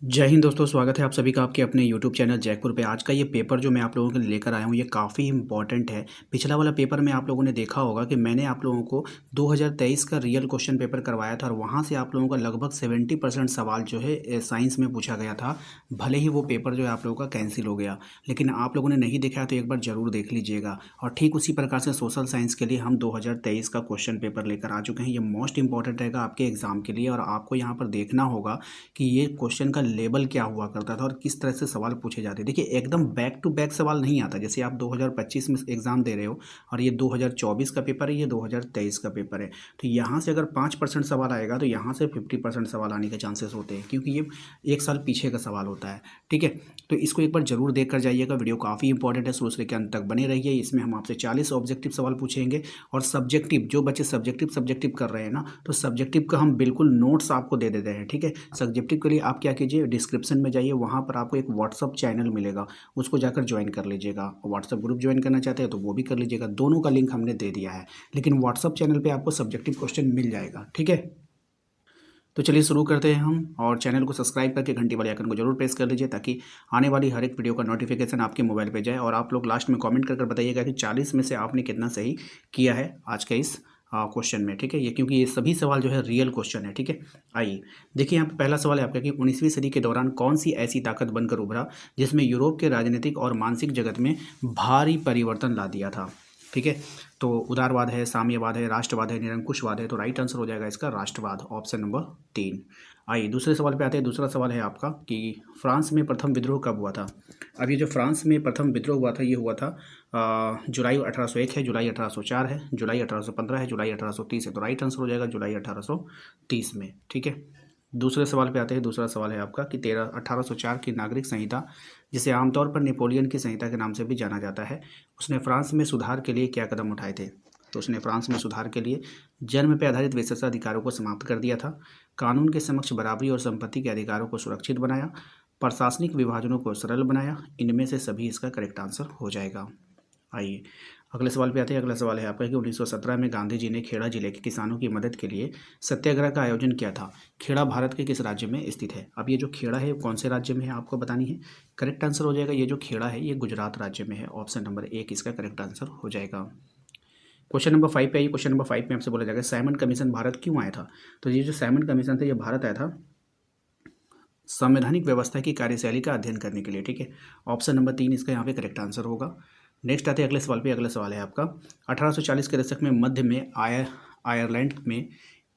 जय हिंद दोस्तों, स्वागत है आप सभी का आपके अपने YouTube चैनल जयपुर पे। आज का ये पेपर जो मैं आप लोगों के लिए लेकर आया हूँ ये काफ़ी इंपॉर्टेंट है। पिछला वाला पेपर में आप लोगों ने देखा होगा कि मैंने आप लोगों को 2023 का रियल क्वेश्चन पेपर करवाया था और वहाँ से आप लोगों का लगभग 70% सवाल जो है साइंस में पूछा गया था। भले ही वो पेपर जो है आप लोगों का कैंसिल हो गया, लेकिन आप लोगों ने नहीं देखा है तो एक बार ज़रूर देख लीजिएगा। और ठीक उसी प्रकार से सोशल साइंस के लिए हम 2023 का क्वेश्चन पेपर लेकर आ चुके हैं। ये मोस्ट इंपॉर्टेंट रहेगा आपके एग्ज़ाम के लिए और आपको यहाँ पर देखना होगा कि ये क्वेश्चन का लेवल क्या हुआ करता था और किस तरह से सवाल पूछे जाते। देखिए, एकदम बैक टू बैक सवाल नहीं आता। जैसे आप 2025 में एग्ज़ाम दे रहे हो और ये 2024 का पेपर है, ये 2023 का पेपर है, तो यहाँ से अगर 5% सवाल आएगा तो यहाँ से 50% सवाल आने के चांसेस होते हैं, क्योंकि ये एक साल पीछे का सवाल होता है। ठीक है, तो इसको एक बार ज़रूर देख कर जाइएगा। वीडियो काफ़ी इंपॉर्टेंट है, शुरू से लेकर अंत तक बने रहिए। इसमें हम आपसे 40 ऑब्जेक्टिव सवाल पूछेंगे और सब्जेक्टिव, जो बच्चे सब्जेक्टिव कर रहे हैं ना, तो सब्जेक्टिव का हम बिल्कुल नोट्स आपको दे देते हैं। ठीक है, सब्जेक्टिव के लिए आप क्या कीजिए, डिस्क्रिप्शन में जाइए, वहाँ पर आपको एक व्हाट्सअप चैनल मिलेगा, उसको जाकर ज्वाइन कर लीजिएगा। व्हाट्सअप ग्रुप ज्वाइन करना चाहते हैं तो वो भी कर लीजिएगा, दोनों का लिंक हमने दे दिया है। लेकिन व्हाट्सअप चैनल पे आपको सब्जेक्टिव क्वेश्चन मिल जाएगा। ठीक है, तो चलिए शुरू करते हैं हम। और चैनल को सब्सक्राइब करके घंटी वाले आइकन को जरूर प्रेस कर लीजिए, ताकि आने वाली हर एक वीडियो का नोटिफिकेशन आपके मोबाइल पे जाए। और आप लोग लास्ट में कमेंट कर बताइएगा कि 40 में से आपने कितना सही किया है आज के इस क्वेश्चन में। ठीक है, ये क्योंकि ये सभी सवाल जो है रियल क्वेश्चन है। ठीक है, आइए देखिए, यहाँ पे पहला सवाल है आपका कि 19वीं सदी के दौरान कौन सी ऐसी ताकत बनकर उभरा जिसमें यूरोप के राजनीतिक और मानसिक जगत में भारी परिवर्तन ला दिया था। ठीक है, तो उदारवाद है, साम्यवाद है, राष्ट्रवाद है, निरंकुशवाद है। तो राइट आंसर हो जाएगा इसका राष्ट्रवाद, ऑप्शन नंबर 3। आइए दूसरे सवाल पे आते हैं। दूसरा सवाल है आपका कि फ्रांस में प्रथम विद्रोह कब हुआ था। अब ये जो फ्रांस में प्रथम विद्रोह हुआ था, ये हुआ था जुलाई 1801 है, जुलाई 1804 है, जुलाई 1815 है, जुलाई 1830 है। तो राइट आंसर हो जाएगा जुलाई 1830 में। ठीक है, दूसरे सवाल पे आते हैं। दूसरा सवाल है आपका कि 1804 की नागरिक संहिता, जिसे आमतौर पर नेपोलियन की संहिता के नाम से भी जाना जाता है, उसने फ्रांस में सुधार के लिए क्या कदम उठाए थे। तो उसने फ्रांस में सुधार के लिए जन्म पर आधारित विशेषाधिकारों को समाप्त कर दिया था, कानून के समक्ष बराबरी और संपत्ति के अधिकारों को सुरक्षित बनाया, प्रशासनिक विभाजनों को सरल बनाया। इनमें से सभी इसका करेक्ट आंसर हो जाएगा। आइए अगले सवाल पे आते हैं। अगला सवाल है आपका कि 1917 में गांधी जी ने खेड़ा जिले के किसानों की मदद के लिए सत्याग्रह का आयोजन किया था। खेड़ा भारत के किस राज्य में स्थित है। अब ये जो खेड़ा है कौन से राज्य में है आपको बतानी है। करेक्ट आंसर हो जाएगा, ये जो खेड़ा है ये गुजरात राज्य में है। ऑप्शन नंबर 1 इसका करेक्ट आंसर हो जाएगा। क्वेश्चन नंबर 5 पे आइए। क्वेश्चन नंबर 5 में आपसे बोला जाएगा साइमन कमीशन भारत क्यों आया था। तो ये जो साइमन कमीशन था ये भारत आया था संवैधानिक व्यवस्था की कार्यशैली का अध्ययन करने के लिए। ठीक है, ऑप्शन नंबर 3 इसका यहाँ पे करेक्ट आंसर होगा। नेक्स्ट आते हैं अगले सवाल पे। अगला सवाल है आपका 1840 के दशक में मध्य में आयरलैंड में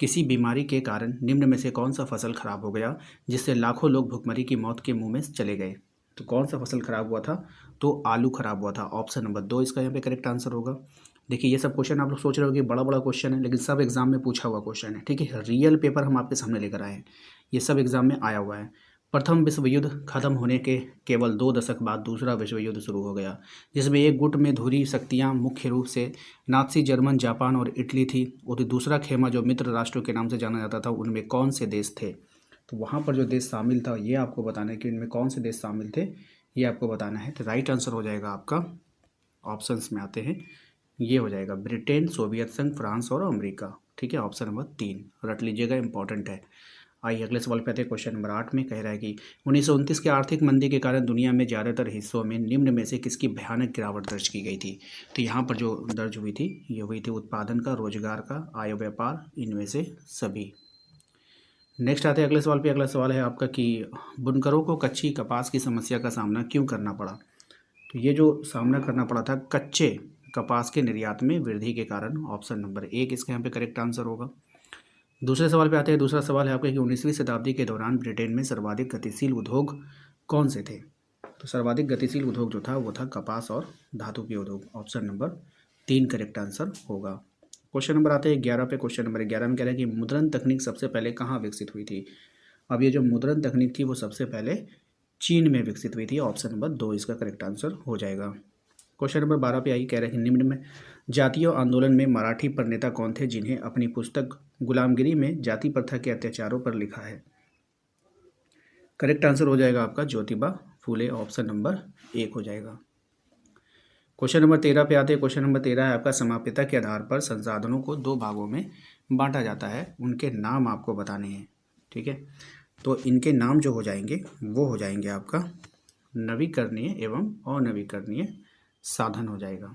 किसी बीमारी के कारण निम्न में से कौन सा फसल खराब हो गया जिससे लाखों लोग भुखमरी की मौत के मुंह में चले गए। तो कौन सा फसल खराब हुआ था। तो आलू खराब हुआ था। ऑप्शन नंबर 2 इसका यहाँ पे करेक्ट आंसर होगा। देखिए, ये सब क्वेश्चन आप लोग सोच रहे हो कि बड़ा बड़ा क्वेश्चन है, लेकिन सब एग्जाम में पूछा हुआ क्वेश्चन है। ठीक है, रियल पेपर हम आपके सामने लेकर आए हैं, ये सब एग्जाम में आया हुआ है। प्रथम विश्व युद्ध खत्म होने के केवल 2 दशक बाद दूसरा विश्व युद्ध शुरू हो गया, जिसमें एक गुट में धुरी शक्तियां मुख्य रूप से नाज़ी जर्मन, जापान और इटली थी, और दूसरा खेमा जो मित्र राष्ट्रों के नाम से जाना जाता था, उनमें कौन से देश थे। तो वहाँ पर जो देश शामिल था ये आपको बताना है कि इनमें कौन से देश शामिल थे, ये आपको बताना है। तो राइट आंसर हो जाएगा आपका, ऑप्शंस में आते हैं, ये हो जाएगा ब्रिटेन, सोवियत संघ, फ्रांस और अमेरिका। ठीक है, ऑप्शन नंबर 3 रट लीजिएगा, इंपॉर्टेंट है। आइए अगले सवाल पे आते हैं। क्वेश्चन नंबर 8 में कह रहा है कि 1929 के आर्थिक मंदी के कारण दुनिया में ज़्यादातर हिस्सों में निम्न में से किसकी भयानक गिरावट दर्ज की गई थी। तो यहाँ पर जो दर्ज हुई थी ये हुई थी उत्पादन का, रोजगार का, आय व्यापार, इनमें से सभी। नेक्स्ट आते हैं अगले सवाल पे। अगला सवाल है आपका कि बुनकरों को कच्ची कपास की समस्या का सामना क्यों करना पड़ा। तो ये जो सामना करना पड़ा था कच्चे कपास के निर्यात में वृद्धि के कारण। ऑप्शन नंबर 1 इसका यहाँ पे करेक्ट आंसर होगा। दूसरे सवाल पे आते हैं। दूसरा सवाल है आपका कि 19वीं शताब्दी के दौरान ब्रिटेन में सर्वाधिक गतिशील उद्योग कौन से थे। तो सर्वाधिक गतिशील उद्योग जो था वो था कपास और धातु के उद्योग। ऑप्शन नंबर 3 करेक्ट आंसर होगा। क्वेश्चन नंबर आते हैं 11 पे। क्वेश्चन नंबर 11 में कह रहा है कि मुद्रण तकनीक सबसे पहले कहाँ विकसित हुई थी। अब ये जो मुद्रण तकनीक थी वो सबसे पहले चीन में विकसित हुई थी। ऑप्शन नंबर 2 इसका करेक्ट आंसर हो जाएगा। क्वेश्चन नंबर 12 पे आई, कह रहे हैं कि निम्न में जातीय आंदोलन में मराठी प्रणेता कौन थे जिन्हें अपनी पुस्तक गुलामगिरी में जाति प्रथा के अत्याचारों पर लिखा है। करेक्ट आंसर हो जाएगा आपका ज्योतिबा फूले। ऑप्शन नंबर 1 हो जाएगा। क्वेश्चन नंबर 13 पे आते हैं। क्वेश्चन नंबर 13 है आपका समाप्यता के आधार पर संसाधनों को 2 भागों में बांटा जाता है, उनके नाम आपको बताने हैं। ठीक है, तो इनके नाम जो हो जाएंगे वो हो जाएंगे आपका नवीकरणीय एवं अनवीकरणीय साधन हो जाएगा।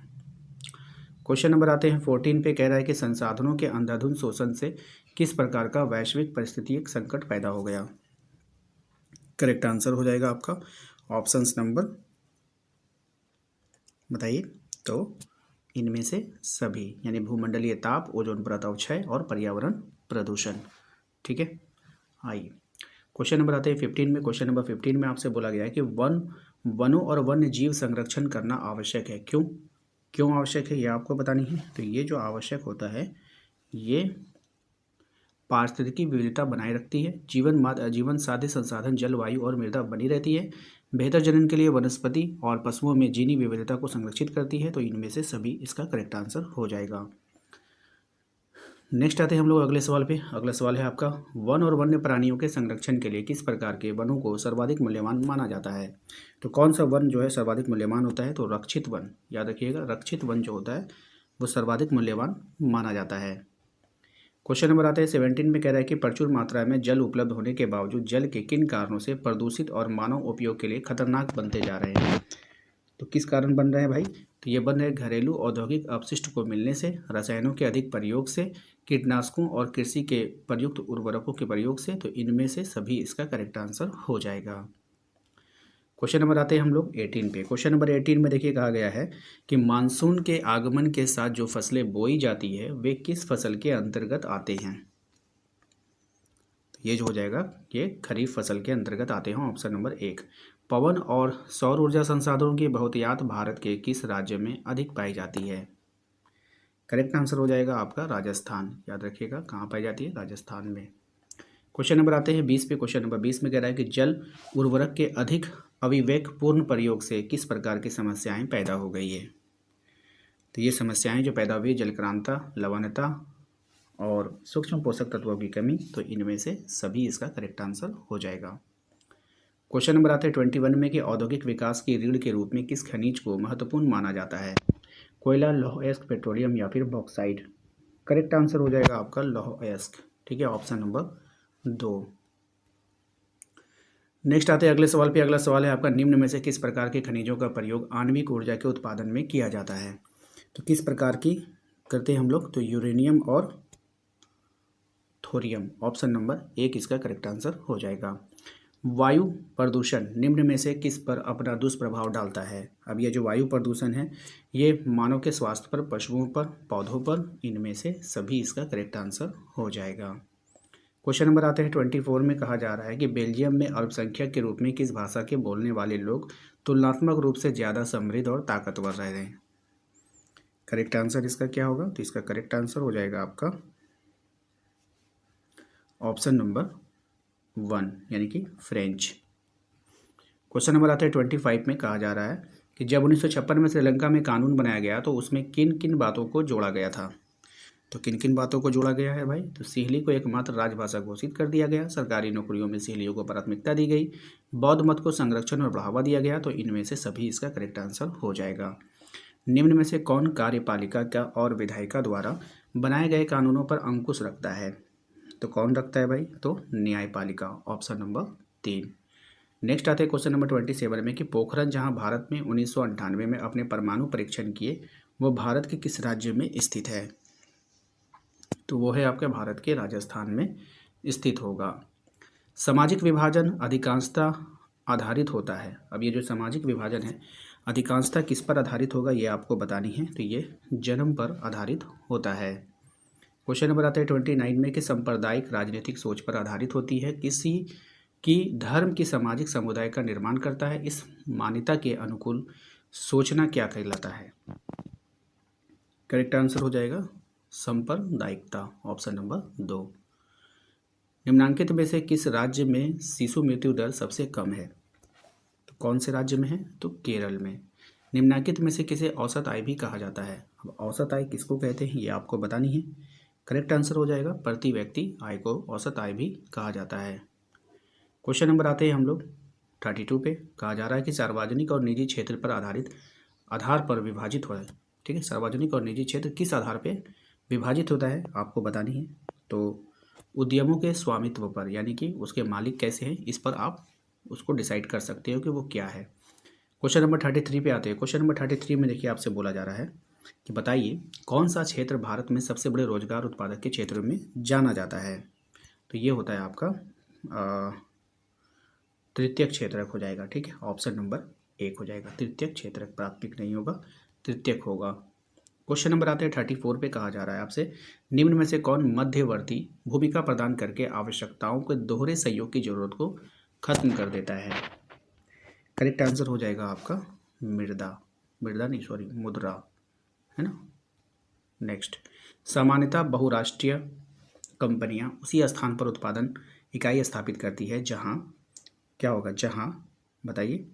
क्वेश्चन नंबर आते हैं 14 पे, कह रहा है कि संसाधनों के अंधाधुंध शोषण से किस प्रकार का वैश्विक परिस्थितिक संकट पैदा हो गया। करेक्ट आंसर हो जाएगा आपका ऑप्शंस नंबर, बताइए। तो इनमें से सभी, यानी भूमंडलीय ताप, ओजोन परत अवक्षय और पर्यावरण प्रदूषण। ठीक है, आइए क्वेश्चन नंबर आते हैं 15 में। क्वेश्चन नंबर 15 में आपसे बोला गया है कि वनों और वन्य जीव संरक्षण करना आवश्यक है। क्यों क्यों आवश्यक है ये आपको बतानी है। तो ये जो आवश्यक होता है ये पारिस्थितिकी विविधता बनाए रखती है, जीवन साध्य संसाधन जल, वायु और मृदा बनी रहती है, बेहतर जनन के लिए वनस्पति और पशुओं में जीनी विविधता को संरक्षित करती है। तो इनमें से सभी इसका करेक्ट आंसर हो जाएगा। नेक्स्ट आते हैं हम लोग अगले सवाल पे। अगला सवाल है आपका, वन और वन्य प्राणियों के संरक्षण के लिए किस प्रकार के वनों को सर्वाधिक मूल्यवान माना जाता है। तो कौन सा वन जो है सर्वाधिक मूल्यवान होता है। तो रक्षित वन, याद रखिएगा, रक्षित वन जो होता है वो सर्वाधिक मूल्यवान माना जाता है। क्वेश्चन नंबर आता है 17 में, कह रहा है कि प्रचुर मात्रा में जल उपलब्ध होने के बावजूद जल के किन कारणों से प्रदूषित और मानव उपयोग के लिए खतरनाक बनते जा रहे हैं। तो किस कारण बन रहे हैं भाई। तो ये बन रहे घरेलू औद्योगिक अपशिष्ट को मिलने से, रसायनों के अधिक प्रयोग से, कीटनाशकों और कृषि के प्रयुक्त उर्वरकों के प्रयोग से। तो इनमें से सभी इसका करेक्ट आंसर हो जाएगा। क्वेश्चन नंबर आते हैं हम लोग 18 पे। क्वेश्चन नंबर 18 में देखिए कहा गया है कि मानसून के आगमन के साथ जो फसलें बोई जाती है वे किस फसल के अंतर्गत आते हैं। तो ये जो हो जाएगा ये खरीफ फसल के अंतर्गत आते हैं। Option number 1। पवन और सौर ऊर्जा संसाधनों की बहुतायत भारत के किस राज्य में अधिक पाई जाती है। करेक्ट आंसर हो जाएगा आपका राजस्थान। याद रखिएगा कहाँ पाई जाती है, राजस्थान में। क्वेश्चन नंबर आते हैं 20 पे। क्वेश्चन नंबर 20 में कह रहा है कि जल उर्वरक के अधिक अविवेकपूर्ण प्रयोग से किस प्रकार की समस्याएं पैदा हो गई है। तो ये समस्याएं जो पैदा हुई, जलक्रांता, लवणता और सूक्ष्म पोषक तत्वों की कमी। तो इनमें से सभी इसका करेक्ट आंसर हो जाएगा। क्वेश्चन नंबर आते हैं 21 में कि औद्योगिक विकास की रीढ़ के रूप में किस खनिज को महत्वपूर्ण माना जाता है। कोयला, लौह अयस्क, पेट्रोलियम या फिर बॉक्साइट। करेक्ट आंसर हो जाएगा आपका लौह अयस्क। ठीक है, ऑप्शन नंबर 2। नेक्स्ट आते हैं अगले सवाल पे। अगला सवाल है आपका, निम्न में से किस प्रकार के खनिजों का प्रयोग आणविक ऊर्जा के उत्पादन में किया जाता है। तो किस प्रकार की करते हैं हम लोग। तो यूरेनियम और थोरियम। ऑप्शन नंबर 1 इसका करेक्ट आंसर हो जाएगा। वायु प्रदूषण निम्न में से किस पर अपना दुष्प्रभाव डालता है। अब ये जो वायु प्रदूषण है ये मानव के स्वास्थ्य पर, पशुओं पर, पौधों पर, इनमें से सभी इसका करेक्ट आंसर हो जाएगा। क्वेश्चन नंबर आते हैं 24 में। कहा जा रहा है कि बेल्जियम में अल्पसंख्यक के रूप में किस भाषा के बोलने वाले लोग तुलनात्मक रूप से ज़्यादा समृद्ध और ताकतवर रह रहे हैं। करेक्ट आंसर इसका क्या होगा। तो इसका करेक्ट आंसर हो जाएगा आपका ऑप्शन नंबर 1, यानी कि फ्रेंच। क्वेश्चन नंबर आता है 25 में। कहा जा रहा है कि जब 1956 में श्रीलंका में कानून बनाया गया तो उसमें किन किन बातों को जोड़ा गया था। तो किन किन बातों को जोड़ा गया है भाई। तो सिंहली को एकमात्र राजभाषा घोषित कर दिया गया, सरकारी नौकरियों में सिंहलियों को प्राथमिकता दी गई, बौद्ध मत को संरक्षण और बढ़ावा दिया गया। तो इनमें से सभी इसका करेक्ट आंसर हो जाएगा। निम्न में से कौन कार्यपालिका का और विधायिका द्वारा बनाए गए कानूनों पर अंकुश रखता है। तो कौन रखता है भाई। तो न्यायपालिका। Option number 3। नेक्स्ट आते हैं क्वेश्चन नंबर 27 में कि पोखरण जहां भारत में 1998 में अपने परमाणु परीक्षण किए वो भारत के किस राज्य में स्थित है। तो वो है आपके भारत के राजस्थान में स्थित होगा। सामाजिक विभाजन अधिकांशतः आधारित होता है। अब ये जो सामाजिक विभाजन है अधिकांशतः किस पर आधारित होगा ये आपको बतानी है। तो ये जन्म पर आधारित होता है। क्वेश्चन नंबर आता है 29 में कि सांप्रदायिक राजनीतिक सोच पर आधारित होती है, किसी की धर्म की सामाजिक समुदाय का निर्माण करता है। इस मान्यता के अनुकूल सोचना क्या कहलाता है। करेक्ट आंसर हो जाएगा सांप्रदायिकता। Option number 2। निम्नांकित में से किस राज्य में शिशु मृत्यु दर सबसे कम है। तो कौन से राज्य में है। तो केरल में। निम्नांकित में से किसे औसत आय भी कहा जाता है। अब औसत आय किसको कहते हैं ये आपको बतानी है। करेक्ट आंसर हो जाएगा प्रति व्यक्ति आय को औसत आय भी कहा जाता है। क्वेश्चन नंबर आते हैं हम लोग 32 पे। कहा जा रहा है कि सार्वजनिक और निजी क्षेत्र पर आधार पर विभाजित हो है। ठीक है, सार्वजनिक और निजी क्षेत्र किस आधार पे विभाजित होता है आपको बतानी है। तो उद्यमों के स्वामित्व पर, यानी कि उसके मालिक कैसे हैं, इस पर आप उसको डिसाइड कर सकते हो कि वो क्या है। क्वेश्चन नंबर 33 पे आते हैं। क्वेश्चन नंबर 33 में देखिए आपसे बोला जा रहा है कि बताइए कौन सा क्षेत्र भारत में सबसे बड़े रोजगार उत्पादक के क्षेत्र में जाना जाता है। तो ये होता है आपका तृतीयक क्षेत्रक हो जाएगा। ठीक है, ऑप्शन नंबर 1 हो जाएगा। तृतीयक क्षेत्रक, प्राथमिक नहीं होगा, तृतीयक होगा। क्वेश्चन नंबर आते हैं 34 पे। कहा जा रहा है आपसे निम्न में से कौन मध्यवर्ती भूमिका प्रदान करके आवश्यकताओं के दोहरे सहयोग की जरूरत को खत्म कर देता है। करेक्ट आंसर हो जाएगा आपका मृदा, मृदा नहीं सॉरी मुद्रा, है ना। नेक्स्ट, सामान्यतः बहुराष्ट्रीय कंपनियां उसी स्थान पर उत्पादन इकाई स्थापित करती है जहां क्या होगा, जहां बताइए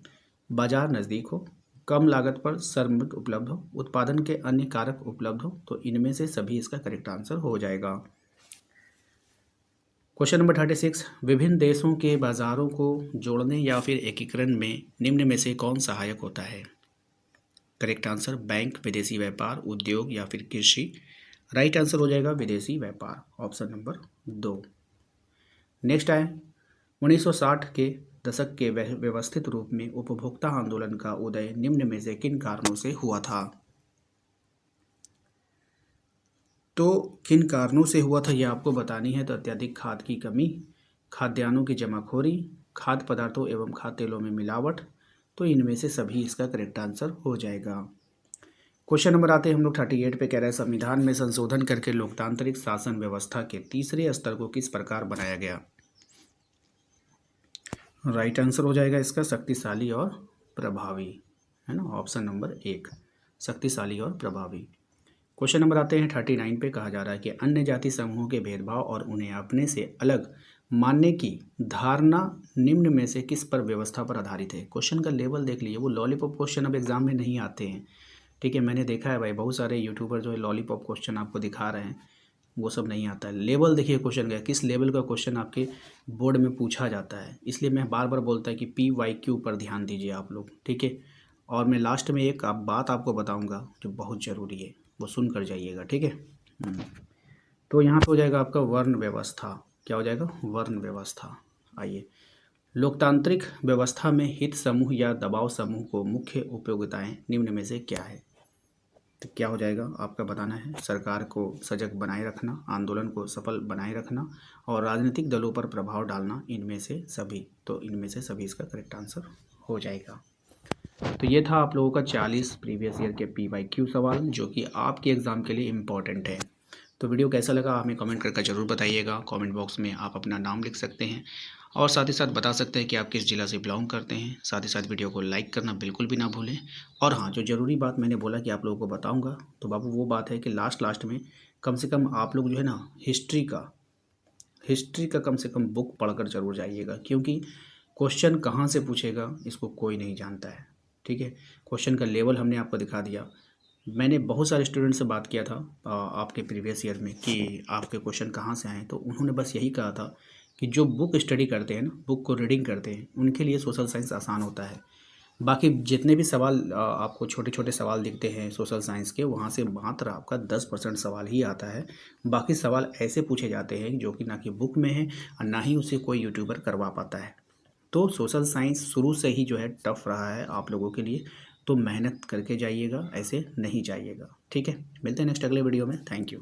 बाजार नज़दीक हो, कम लागत पर श्रमिक उपलब्ध हो, उत्पादन के अन्य कारक उपलब्ध हो। तो इनमें से सभी इसका करेक्ट आंसर हो जाएगा। क्वेश्चन नंबर 36, विभिन्न देशों के बाजारों को जोड़ने या फिर एकीकरण में निम्न में से कौन सहायक होता है। करेक्ट आंसर बैंक, विदेशी व्यापार, उद्योग या फिर कृषि। राइट आंसर हो जाएगा विदेशी व्यापार, ऑप्शन नंबर 2। नेक्स्ट आए 1960 के दशक के व्यवस्थित रूप में उपभोक्ता आंदोलन का उदय निम्न में से किन कारणों से हुआ था। तो किन कारणों से हुआ था ये आपको बतानी है। तो अत्यधिक खाद की कमी, खाद्यान्नों की जमाखोरी, खाद्य पदार्थों एवं खाद्य तेलों में मिलावट। तो इनमें से सभी इसका करेक्ट आंसर हो जाएगा। क्वेश्चन नंबर आते हैं हम लोग 38 पे। कह रहे हैं संविधान में संशोधन करके लोकतांत्रिक शासन व्यवस्था के तीसरे स्तर को किस प्रकार बनाया गया। राइट आंसर हो जाएगा इसका शक्तिशाली और प्रभावी, है ना, ऑप्शन नंबर 1, शक्तिशाली और प्रभावी। क्वेश्चन नंबर आते हैं 39 पे। कहा जा रहा है कि अन्य जाति समूहों के भेदभाव और उन्हें अपने से अलग मानने की धारणा निम्न में से किस पर व्यवस्था पर आधारित है। क्वेश्चन का लेवल देख लीजिए, वो लॉलीपॉप क्वेश्चन अब एग्जाम में नहीं आते हैं। ठीक है, मैंने देखा है भाई बहुत सारे यूट्यूबर जो है लॉलीपॉप क्वेश्चन आपको दिखा रहे हैं, वो सब नहीं आता है। लेवल देखिए क्वेश्चन का, किस लेवल का क्वेश्चन आपके बोर्ड में पूछा जाता है। इसलिए मैं बार बार बोलता है कि PYQ पर ध्यान दीजिए आप लोग। ठीक है, और मैं लास्ट में एक बात आपको बताऊंगा जो बहुत ज़रूरी है, वो सुन कर जाइएगा। ठीक है, तो यहाँ पे हो जाएगा आपका वर्ण व्यवस्था। क्या हो जाएगा, वर्ण व्यवस्था। आइए, लोकतांत्रिक व्यवस्था में हित समूह या दबाव समूह को मुख्य उपयोगिताएं निम्न में से क्या है। तो क्या हो जाएगा आपका बताना है। सरकार को सजग बनाए रखना, आंदोलन को सफल बनाए रखना और राजनीतिक दलों पर प्रभाव डालना, इनमें से सभी। तो इनमें से सभी इसका करेक्ट आंसर हो जाएगा। तो ये था आप लोगों का 40 प्रीवियस ईयर के PYQ सवाल जो कि आपके एग्ज़ाम के लिए इम्पॉर्टेंट है। तो वीडियो कैसा लगा हमें कमेंट करके ज़रूर बताइएगा। कमेंट बॉक्स में आप अपना नाम लिख सकते हैं और साथ ही साथ बता सकते हैं कि आप किस ज़िला से बिलोंग करते हैं। साथ ही साथ वीडियो को लाइक करना बिल्कुल भी ना भूलें। और हाँ, जो ज़रूरी बात मैंने बोला कि आप लोगों को बताऊँगा, तो बाबू वो बात है कि लास्ट में कम से कम आप लोग जो है ना हिस्ट्री का कम से कम बुक पढ़कर ज़रूर जाइएगा, क्योंकि क्वेश्चन कहाँ से पूछेगा इसको कोई नहीं जानता है। ठीक है, क्वेश्चन का लेवल हमने आपको दिखा दिया। मैंने बहुत सारे स्टूडेंट से बात किया था आपके प्रीवियस ईयर में कि आपके क्वेश्चन कहाँ से आए, तो उन्होंने बस यही कहा था कि जो बुक स्टडी करते हैं ना, बुक को रीडिंग करते हैं, उनके लिए सोशल साइंस आसान होता है। बाकी जितने भी सवाल आपको छोटे छोटे सवाल दिखते हैं सोशल साइंस के, वहाँ से मात्र आपका 10% सवाल ही आता है। बाकी सवाल ऐसे पूछे जाते हैं जो कि ना कि बुक में है और ना ही उसे कोई यूट्यूबर करवा पाता है। तो सोशल साइंस शुरू से ही जो है टफ रहा है आप लोगों के लिए, तो मेहनत करके जाइएगा, ऐसे नहीं जाइएगा। ठीक है, मिलते हैं नेक्स्ट अगले वीडियो में। Thank you.